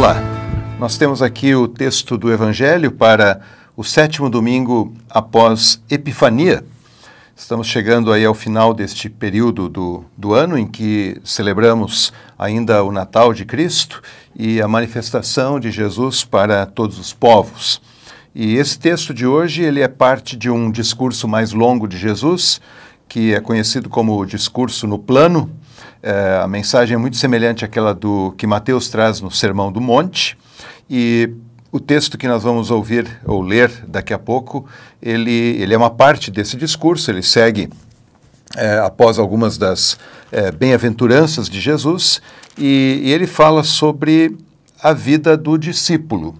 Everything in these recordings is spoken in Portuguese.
Olá, nós temos aqui o texto do Evangelho para o 7º domingo após Epifania. Estamos chegando aí ao final deste período do ano em que celebramos ainda o Natal de Cristo e a manifestação de Jesus para todos os povos. E esse texto de hoje, ele é parte de um discurso mais longo de Jesus, que é conhecido como o discurso no plano. A mensagem é muito semelhante àquela que Mateus traz no Sermão do Monte, e o texto que nós vamos ouvir ou ler daqui a pouco, ele é uma parte desse discurso. Ele segue após algumas das bem-aventuranças de Jesus, e ele fala sobre a vida do discípulo.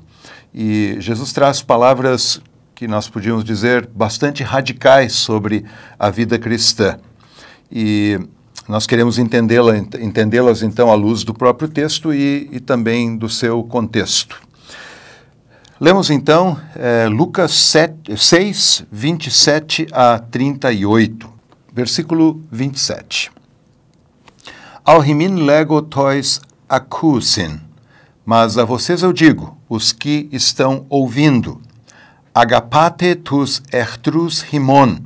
E Jesus traz palavras que nós podíamos dizer bastante radicais sobre a vida cristã. E nós queremos entendê-las então à luz do próprio texto e também do seu contexto. Lemos então Lucas 6, 27 a 38, versículo 27. Alhimin lego tois acusin, mas a vocês eu digo, os que estão ouvindo, agapate tus echtrus himon,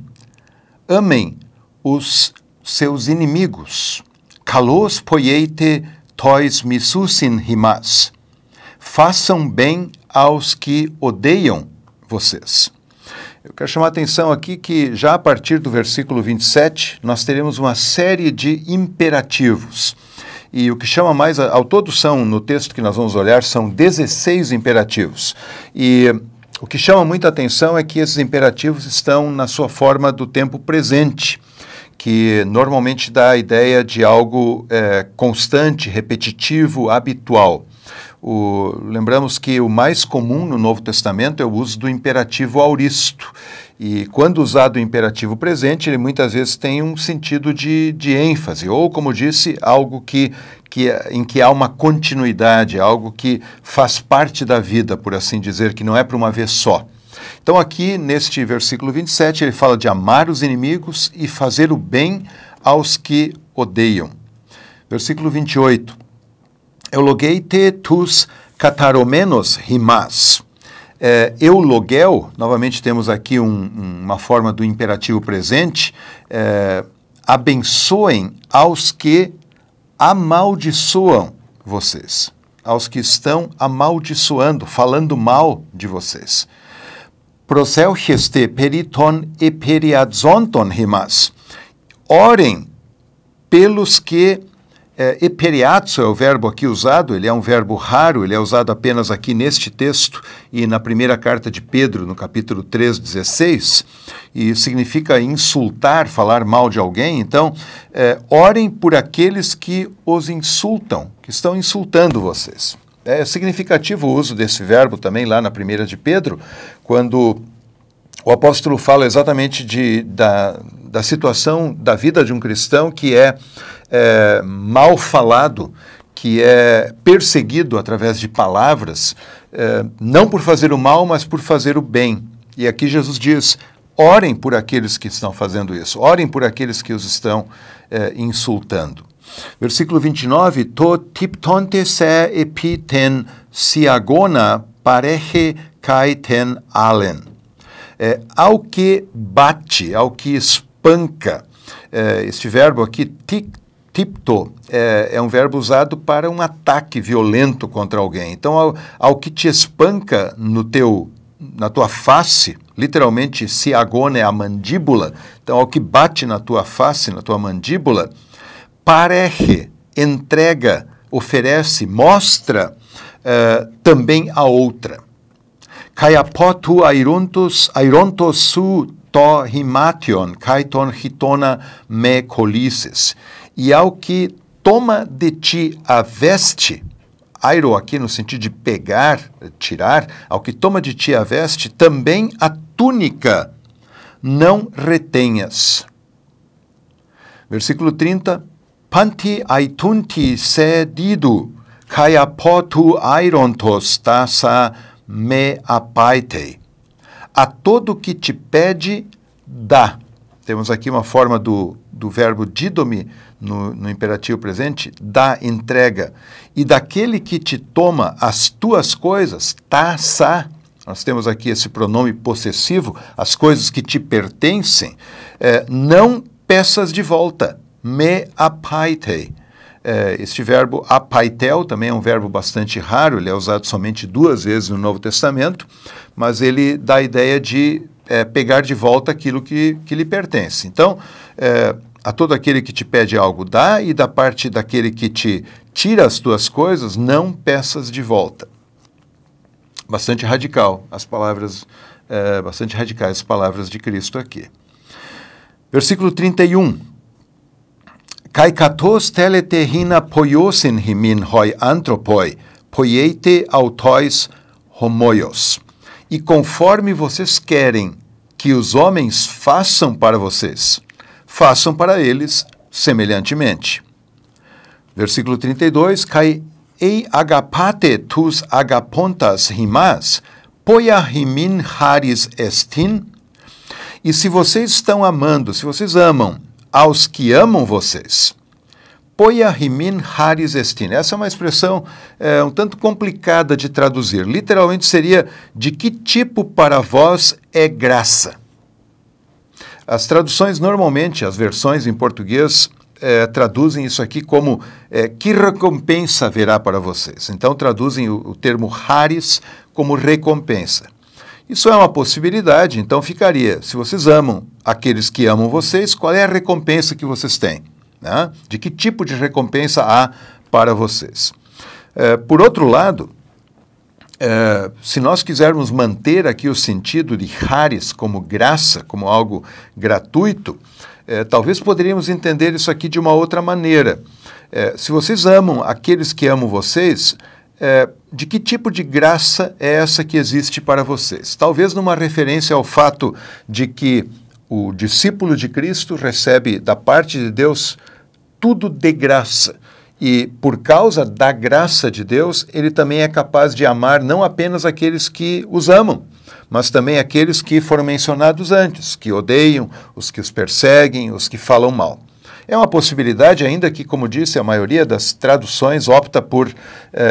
amem os seus inimigos, kalos poieite tois misusin himas, façam bem aos que odeiam vocês. Eu quero chamar a atenção aqui que já a partir do versículo 27, nós teremos uma série de imperativos. E o que chama mais, ao todo são, no texto que nós vamos olhar, são 16 imperativos. E o que chama muita atenção é que esses imperativos estão na sua forma do tempo presente, que normalmente dá a ideia de algo constante, repetitivo, habitual. Lembramos que o mais comum no Novo Testamento é o uso do imperativo auristo. E quando usado o imperativo presente, ele muitas vezes tem um sentido de ênfase, ou, como disse, algo em que há uma continuidade, algo que faz parte da vida, por assim dizer, que não é para uma vez só. Então aqui, neste versículo 27, ele fala de amar os inimigos e fazer o bem aos que odeiam. Versículo 28. Eulogeite tus kataromenos himas. Eulogel, novamente temos aqui uma forma do imperativo presente, abençoem aos que amaldiçoam vocês, aos que estão amaldiçoando, falando mal de vocês. Proseucheste periton e periadzonton himas. Orem pelos que... Eperiatso é o verbo aqui usado, ele é um verbo raro, ele é usado apenas aqui neste texto e na primeira carta de Pedro, no capítulo 3, 16, e significa insultar, falar mal de alguém. Então, orem por aqueles que os insultam, que estão insultando vocês. É significativo o uso desse verbo também lá na primeira de Pedro, quando o apóstolo fala exatamente da situação da vida de um cristão que é mal falado, que é perseguido através de palavras, não por fazer o mal, mas por fazer o bem. E aqui Jesus diz, orem por aqueles que estão fazendo isso, orem por aqueles que os estão insultando. Versículo 29, to tiptonte se epiten siagona pareche kai ten alen. Ao que bate, ao que espanca. Este verbo aqui, tipto, é um verbo usado para um ataque violento contra alguém. Então, ao que te espanca na tua face, literalmente, siagona é a mandíbula, então, ao que bate na tua face, na tua mandíbula, pareche, entrega, oferece, mostra também a outra. Kaiapotu airontos su to himation, kaiton hitona me colices. E ao que toma de ti a veste, airo aqui no sentido de pegar, tirar, ao que toma de ti a veste, também a túnica não retenhas. Versículo 30, panti aitunti sedidu, kaiapotu airontos tasa me apaitei. A todo que te pede, dá. Temos aqui uma forma do verbo didomi no imperativo presente, dá, entrega. E daquele que te toma as tuas coisas, tassa. Nós temos aqui esse pronome possessivo, as coisas que te pertencem, não peças de volta. Me apaitei. Este verbo apaitel também é um verbo bastante raro, ele é usado somente 2 vezes no Novo Testamento, mas ele dá a ideia de pegar de volta aquilo que lhe pertence. Então, a todo aquele que te pede algo, dá, e da parte daquele que te tira as tuas coisas, não peças de volta. Bastante radical, bastante radicais as palavras de Cristo aqui. Versículo 31. Kai katos telete hina poiosin himin hoi anthropoi, poiete autois homoios. E conforme vocês querem que os homens façam para vocês, façam para eles semelhantemente. Versículo 32, Kai ei agapate tus agapontas himas, poia himin haris estin. E se vocês estão amando, se vocês amam aos que amam vocês, poia himin haris estin. Essa é uma expressão um tanto complicada de traduzir. Literalmente seria, de que tipo para vós é graça? As traduções, normalmente, as versões em português, traduzem isso aqui como que recompensa haverá para vocês. Então, traduzem o termo haris como recompensa. Isso é uma possibilidade, então ficaria, se vocês amam aqueles que amam vocês, qual é a recompensa que vocês têm? Né? De que tipo de recompensa há para vocês? Por outro lado, se nós quisermos manter aqui o sentido de haris como graça, como algo gratuito, talvez poderíamos entender isso aqui de uma outra maneira. Se vocês amam aqueles que amam vocês, de que tipo de graça é essa que existe para vocês? Talvez numa referência ao fato de que o discípulo de Cristo recebe da parte de Deus tudo de graça. E por causa da graça de Deus, ele também é capaz de amar não apenas aqueles que os amam, mas também aqueles que foram mencionados antes, que odeiam, os que os perseguem, os que falam mal. É uma possibilidade, ainda que, como disse, a maioria das traduções opta por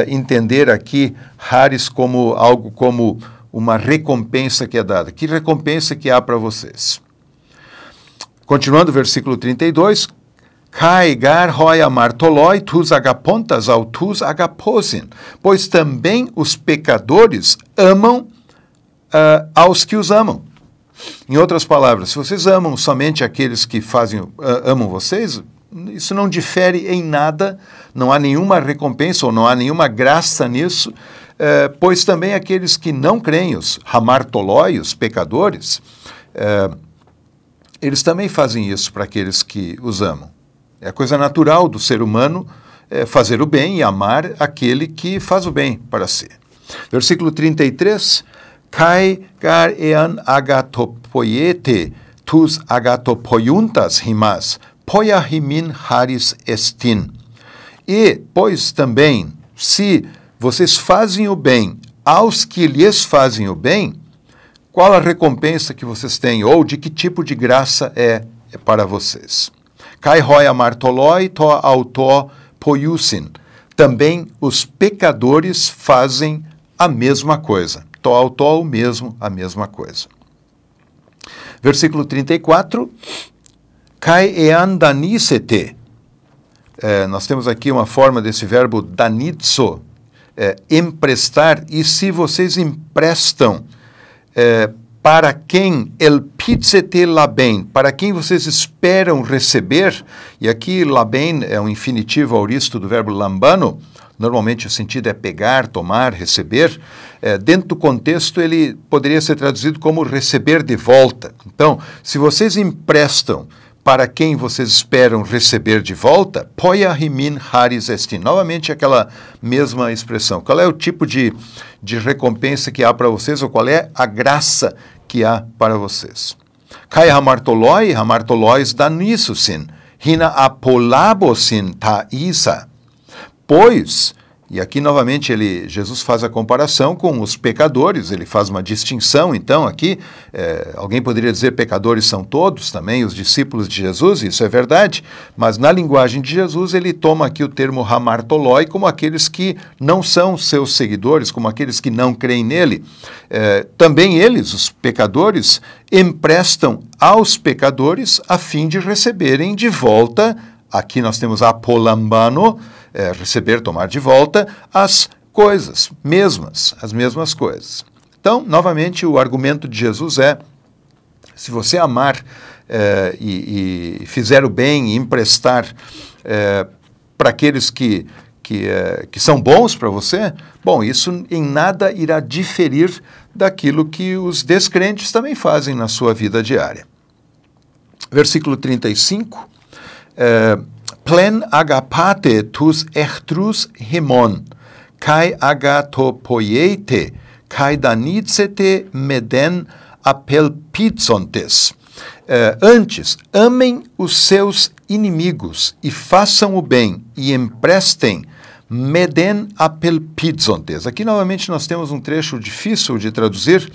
entender aqui haris como algo como uma recompensa que é dada. Que recompensa que há para vocês? Continuando o versículo 32, Kai gar hoi amartoloi tus agapontas au tus agaposin, pois também os pecadores amam aos que os amam. Em outras palavras, se vocês amam somente aqueles que amam vocês, isso não difere em nada, não há nenhuma recompensa ou não há nenhuma graça nisso, pois também aqueles que não creem, os hamartoloi, os pecadores, eles também fazem isso para aqueles que os amam. É a coisa natural do ser humano fazer o bem e amar aquele que faz o bem para si. Versículo 33, Kai gar ean agatopoiete tus agatopoiuntas himas, poia himin haris estin. E, pois também, se vocês fazem o bem aos que lhes fazem o bem, qual a recompensa que vocês têm, ou de que tipo de graça é para vocês? Kai hoi amartoloi to auto poiusin. Também os pecadores fazem a mesma coisa. To auto, o mesmo, a mesma coisa. Versículo 34. Kai ean danisete. Nós temos aqui uma forma desse verbo danitzo, emprestar. E se vocês emprestam para quem el pizzete laben, para quem vocês esperam receber, e aqui laben é um infinitivo auristo do verbo lambano, normalmente o sentido é pegar, tomar, receber. Dentro do contexto ele poderia ser traduzido como receber de volta. Então, se vocês emprestam para quem vocês esperam receber de volta, poia himin haris estin. Novamente aquela mesma expressão. Qual é o tipo de recompensa que há para vocês, ou qual é a graça que há para vocês? Kai hamartolois danissusin, hina apolabosin ta isa. Pois E aqui, novamente, Jesus faz a comparação com os pecadores, ele faz uma distinção, então, aqui, alguém poderia dizer pecadores são todos, também os discípulos de Jesus, isso é verdade, mas na linguagem de Jesus, ele toma aqui o termo hamartoloi como aqueles que não são seus seguidores, como aqueles que não creem nele. Também eles, os pecadores, emprestam aos pecadores a fim de receberem de volta, aqui nós temos apolambano, receber, tomar de volta, as coisas mesmas, as mesmas coisas. Então, novamente, o argumento de Jesus é, se você amar e fizer o bem e emprestar para aqueles que são bons para você, bom, isso em nada irá diferir daquilo que os descrentes também fazem na sua vida diária. Versículo 35, plen agapate tus echtrus hemon, kai agatopoiete, kai danitsete meden apelpizontes. Antes, amem os seus inimigos e façam o bem e emprestem meden apelpizontes. Aqui, novamente, nós temos um trecho difícil de traduzir,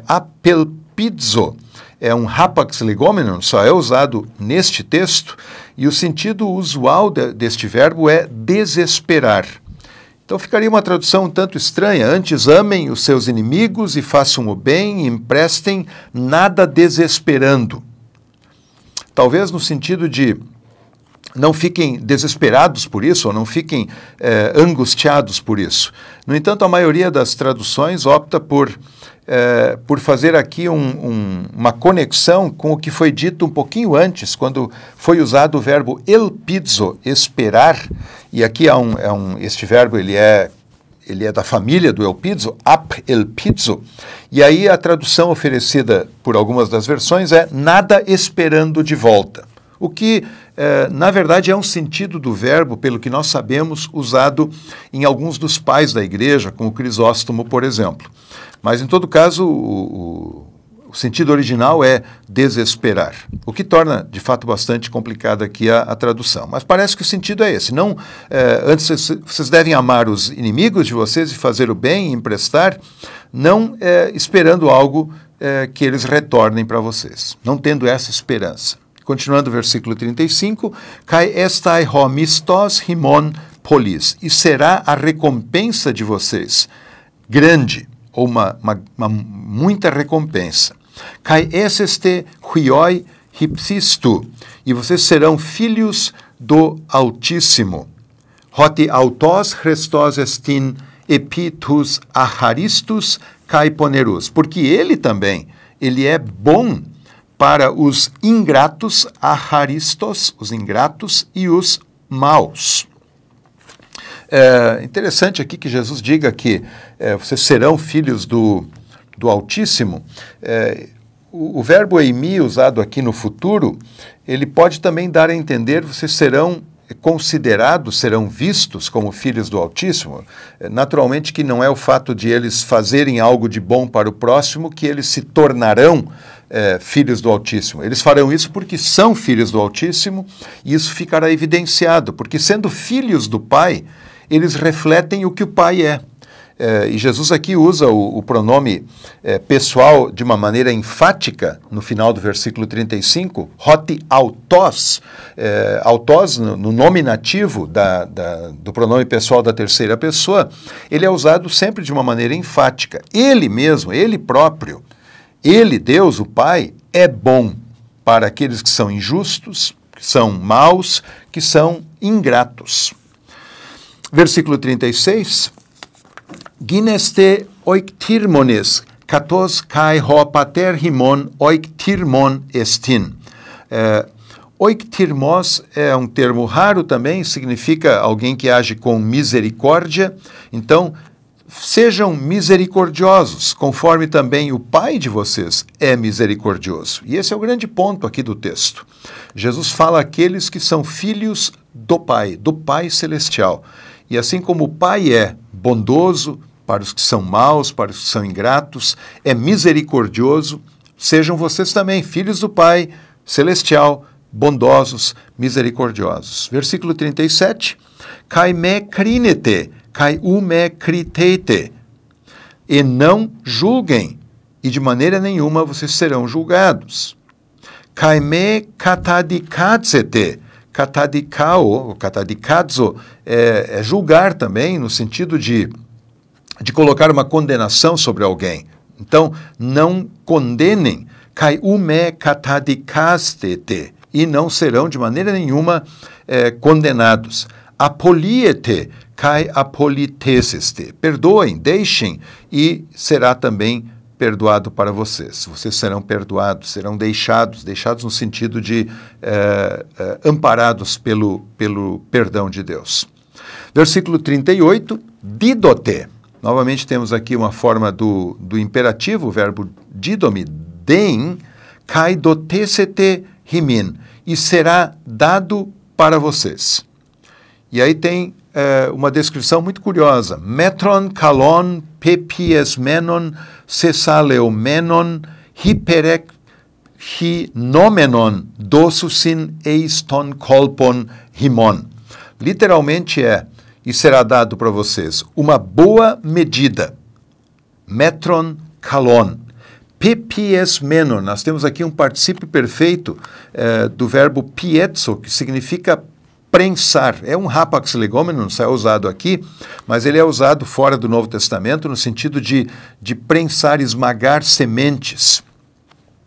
apelpizo. É um rapax legomenon, só é usado neste texto, e o sentido usual deste verbo é desesperar. Então ficaria uma tradução um tanto estranha. Antes amem os seus inimigos e façam o bem e emprestem nada desesperando. Talvez no sentido de não fiquem desesperados por isso, ou não fiquem angustiados por isso. No entanto, a maioria das traduções opta por fazer aqui uma conexão com o que foi dito um pouquinho antes, quando foi usado o verbo elpizo, esperar, e aqui este verbo ele é da família do elpizo, ap elpizo, e aí a tradução oferecida por algumas das versões é nada esperando de volta, o que na verdade é um sentido do verbo, pelo que nós sabemos, usado em alguns dos pais da igreja, como Crisóstomo, por exemplo. Mas, em todo caso, o sentido original é desesperar, o que torna, de fato, bastante complicada aqui a tradução. Mas parece que o sentido é esse. Não, antes, vocês devem amar os inimigos de vocês e fazer o bem e emprestar, não esperando algo que eles retornem para vocês, não tendo essa esperança. Continuando o versículo 35, Kai estai homistos himon polis, e será a recompensa de vocês grande, ou uma muita recompensa. Kai eseste huioi hipsistu, e vocês serão filhos do Altíssimo. Hoti autos Christos estin epitus acharistus kai ponerus, porque ele também, ele é bom para os ingratos, acharistos, os ingratos, e os maus. Interessante aqui que Jesus diga que vocês serão filhos do Altíssimo. O verbo eimi, usado aqui no futuro, ele pode também dar a entender vocês serão considerados, serão vistos como filhos do Altíssimo. Naturalmente que não é o fato de eles fazerem algo de bom para o próximo que eles se tornarão filhos do Altíssimo. Eles farão isso porque são filhos do Altíssimo, e isso ficará evidenciado, porque sendo filhos do Pai, eles refletem o que o Pai é. E Jesus aqui usa o pronome pessoal de uma maneira enfática, no final do versículo 35, hoti autos. Autos, no nominativo do pronome pessoal da terceira pessoa, ele é usado sempre de uma maneira enfática. Ele mesmo, ele próprio, ele, Deus, o Pai, é bom para aqueles que são injustos, que são maus, que são ingratos. Versículo 36, Gineste oiktirmones, katos kai ho pater himon oiktirmon estin. Oiktirmos é um termo raro também, significa alguém que age com misericórdia. Então, sejam misericordiosos, conforme também o Pai de vocês é misericordioso. E esse é o grande ponto aqui do texto. Jesus fala àqueles que são filhos do Pai Celestial. E assim como o Pai é bondoso para os que são maus, para os que são ingratos, é misericordioso, sejam vocês também filhos do Pai Celestial, bondosos, misericordiosos. Versículo 37, Kai me crinete, kai ume kritete, e não julguem, e de maneira nenhuma vocês serão julgados. Kai me katadikatsete, katadikao, katadikadzo, é julgar também, no sentido de colocar uma condenação sobre alguém. Então, não condenem, kai ume katadikastete, e não serão de maneira nenhuma condenados. Apoliete, kai apoliteseste, perdoem, deixem, e será também perdoado para vocês. Vocês serão perdoados, serão deixados no sentido de amparados pelo perdão de Deus. Versículo 38, didote. Novamente temos aqui uma forma do imperativo, o verbo didomi, deem, kai dotesete himin, e será dado para vocês. E aí tem uma descrição muito curiosa. Metron kalon pepiesmenon sesaleomenon hiperek hinomenon dosusin eiston kolpon himon. Literalmente e será dado para vocês uma boa medida. Metron kalon. Pepiesmenon. Nós temos aqui um particípio perfeito do verbo pietzo, que significa prensar. É um rapax legomenon, não é usado aqui, mas ele é usado fora do Novo Testamento no sentido de prensar, esmagar sementes,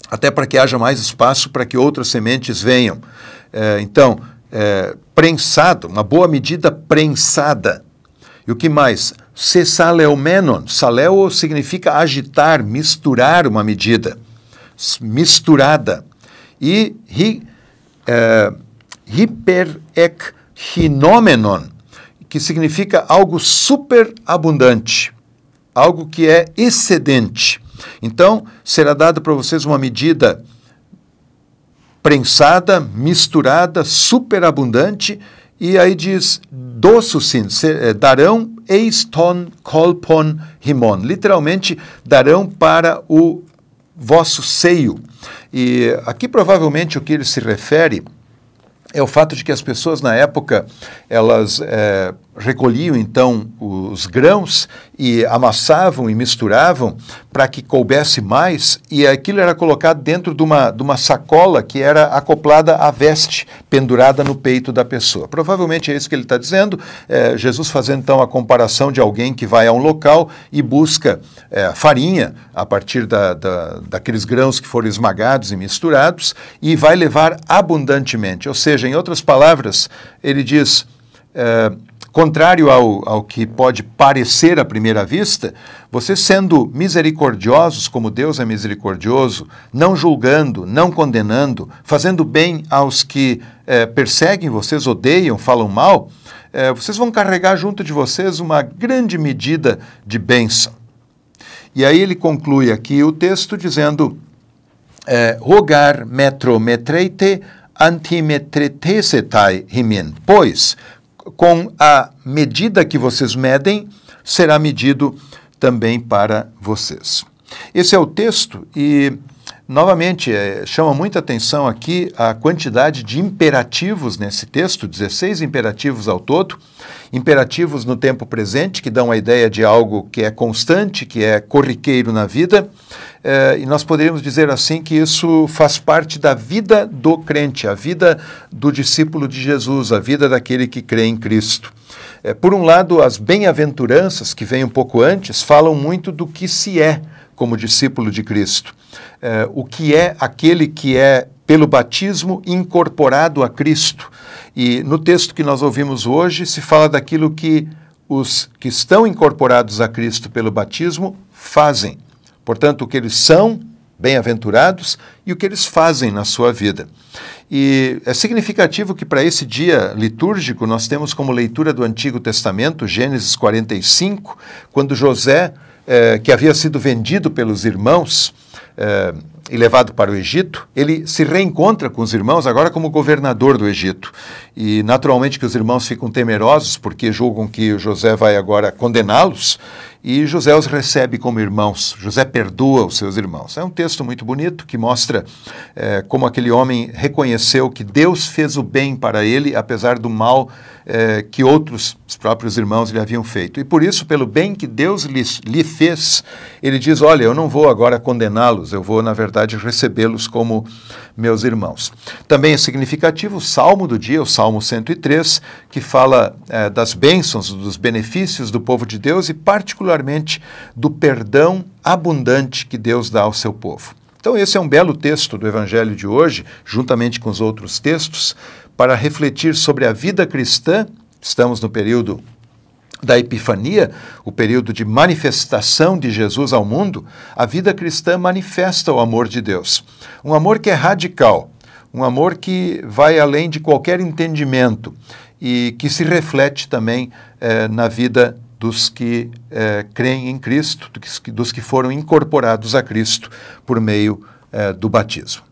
até para que haja mais espaço para que outras sementes venham. Então, prensado, uma boa medida prensada. E o que mais? Sesaleomenon. Saleo significa agitar, misturar uma medida. Misturada. E hiperechinomenon, que significa algo superabundante, algo que é excedente. Então, será dado para vocês uma medida prensada, misturada, superabundante, e aí diz, dosusin, darão eiston kolpon himon, literalmente, darão para o vosso seio. E aqui provavelmente o que ele se refere é o fato de que as pessoas na época, elas recolhiam então os grãos e amassavam e misturavam para que coubesse mais, e aquilo era colocado dentro de uma sacola que era acoplada à veste, pendurada no peito da pessoa. Provavelmente é isso que ele está dizendo, Jesus fazendo então a comparação de alguém que vai a um local e busca farinha a partir daqueles grãos que foram esmagados e misturados, e vai levar abundantemente, ou seja, em outras palavras, ele diz, contrário ao que pode parecer à primeira vista, vocês sendo misericordiosos como Deus é misericordioso, não julgando, não condenando, fazendo bem aos que perseguem vocês, odeiam, falam mal, vocês vão carregar junto de vocês uma grande medida de bênção. E aí ele conclui aqui o texto dizendo, rogar metrometreite antimetretesetai himin, pois com a medida que vocês medem, será medido também para vocês. Esse é o texto e, novamente, chama muita atenção aqui a quantidade de imperativos nesse texto, 16 imperativos ao todo, imperativos no tempo presente, que dão a ideia de algo que é constante, que é corriqueiro na vida, e nós poderíamos dizer assim que isso faz parte da vida do crente, a vida do discípulo de Jesus, a vida daquele que crê em Cristo. Por um lado, as bem-aventuranças, que vêm um pouco antes, falam muito do que se é como discípulo de Cristo. O que é aquele que é, pelo batismo, incorporado a Cristo. E no texto que nós ouvimos hoje, se fala daquilo que os que estão incorporados a Cristo pelo batismo fazem. Portanto, o que eles são, bem-aventurados, e o que eles fazem na sua vida. E é significativo que para esse dia litúrgico nós temos como leitura do Antigo Testamento, Gênesis 45, quando José, que havia sido vendido pelos irmãos e levado para o Egito, ele se reencontra com os irmãos agora como governador do Egito. E naturalmente que os irmãos ficam temerosos porque julgam que José vai agora condená-los, e José os recebe como irmãos. José perdoa os seus irmãos. É um texto muito bonito que mostra como aquele homem reconheceu que Deus fez o bem para ele, apesar do mal que os próprios irmãos lhe haviam feito. E por isso, pelo bem que Deus lhe fez, ele diz, olha, eu não vou agora condená-los, eu vou, na verdade, recebê-los como meus irmãos. Também é significativo o salmo do dia, o Salmo 103, que fala das bênçãos, dos benefícios do povo de Deus e, particularmente, do perdão abundante que Deus dá ao seu povo. Então, esse é um belo texto do Evangelho de hoje, juntamente com os outros textos, para refletir sobre a vida cristã. Estamos no período da Epifania, o período de manifestação de Jesus ao mundo. A vida cristã manifesta o amor de Deus. Um amor que é radical, um amor que vai além de qualquer entendimento e que se reflete também na vida dos que creem em Cristo, dos que foram incorporados a Cristo por meio do batismo.